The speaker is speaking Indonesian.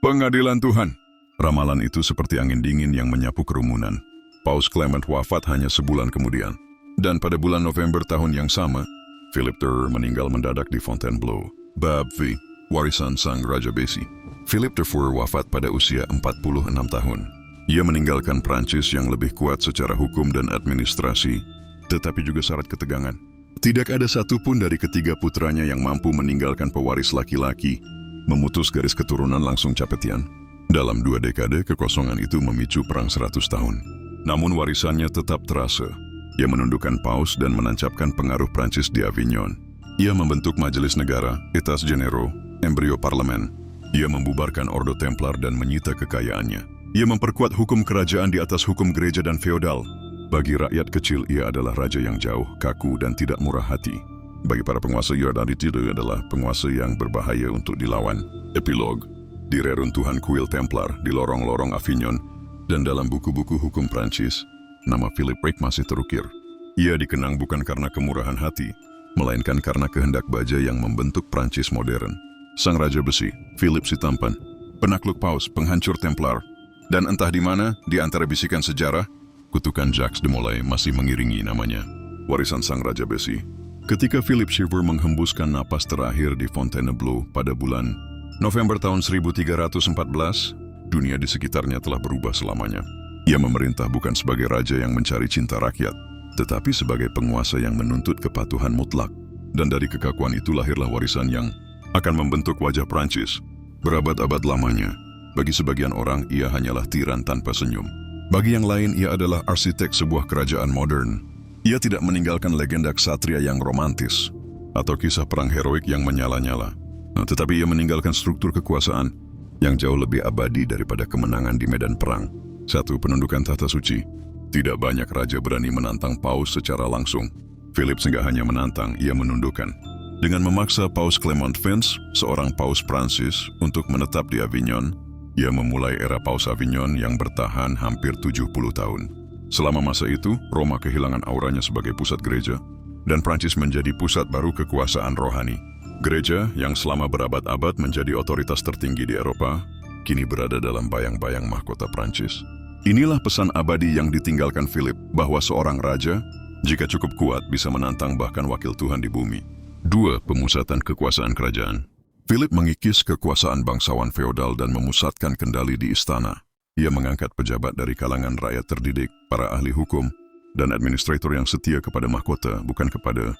Pengadilan Tuhan. Ramalan itu seperti angin dingin yang menyapu kerumunan. Paus Clement wafat hanya sebulan kemudian. Dan pada bulan November tahun yang sama, Philip III meninggal mendadak di Fontainebleau. Bab V. Warisan Sang Raja Besi. Philip IV wafat pada usia 46 tahun. Ia meninggalkan Prancis yang lebih kuat secara hukum dan administrasi, tetapi juga syarat ketegangan. Tidak ada satupun dari ketiga putranya yang mampu meninggalkan pewaris laki-laki, memutus garis keturunan langsung Capetian. Dalam 2 dekade, kekosongan itu memicu perang 100 tahun. Namun warisannya tetap terasa. Ia menundukkan paus dan menancapkan pengaruh Prancis di Avignon. Ia membentuk majelis negara, Etats Generaux, embrio parlemen. Ia membubarkan Ordo Templar dan menyita kekayaannya. Ia memperkuat hukum kerajaan di atas hukum gereja dan feodal. Bagi rakyat kecil, ia adalah raja yang jauh, kaku, dan tidak murah hati. Bagi para penguasa, ia adalah penguasa yang berbahaya untuk dilawan. Epilog. Di reruntuhan kuil Templar, di lorong-lorong Avignon, dan dalam buku-buku hukum Prancis, nama Philip Reck masih terukir. Ia dikenang bukan karena kemurahan hati, melainkan karena kehendak baja yang membentuk Prancis modern. Sang Raja Besi, Philip si Tampan, penakluk paus, penghancur Templar, dan entah di mana, di antara bisikan sejarah, kutukan Jacques de Molay masih mengiringi namanya. Warisan Sang Raja Besi. Ketika Philip IV menghembuskan napas terakhir di Fontainebleau pada bulan November tahun 1314, dunia di sekitarnya telah berubah selamanya. Ia memerintah bukan sebagai raja yang mencari cinta rakyat, tetapi sebagai penguasa yang menuntut kepatuhan mutlak. Dan dari kekakuan itu lahirlah warisan yang akan membentuk wajah Prancis berabad-abad lamanya. Bagi sebagian orang, ia hanyalah tiran tanpa senyum. Bagi yang lain, ia adalah arsitek sebuah kerajaan modern. Ia tidak meninggalkan legenda ksatria yang romantis atau kisah perang heroik yang menyala-nyala. Tetapi ia meninggalkan struktur kekuasaan yang jauh lebih abadi daripada kemenangan di medan perang. 1. Penundukan tahta suci. Tidak banyak raja berani menantang paus secara langsung. Philip enggak hanya menantang, ia menundukkan. Dengan memaksa Paus Clement V, seorang paus Prancis, untuk menetap di Avignon, ia memulai era Paus Avignon yang bertahan hampir 70 tahun. Selama masa itu, Roma kehilangan auranya sebagai pusat gereja, dan Prancis menjadi pusat baru kekuasaan rohani. Gereja yang selama berabad-abad menjadi otoritas tertinggi di Eropa, kini berada dalam bayang-bayang mahkota Prancis. Inilah pesan abadi yang ditinggalkan Philip, bahwa seorang raja, jika cukup kuat, bisa menantang bahkan wakil Tuhan di bumi. 2. Pemusatan kekuasaan kerajaan. Philip mengikis kekuasaan bangsawan feodal dan memusatkan kendali di istana. Ia mengangkat pejabat dari kalangan rakyat terdidik, para ahli hukum, dan administrator yang setia kepada mahkota, bukan kepada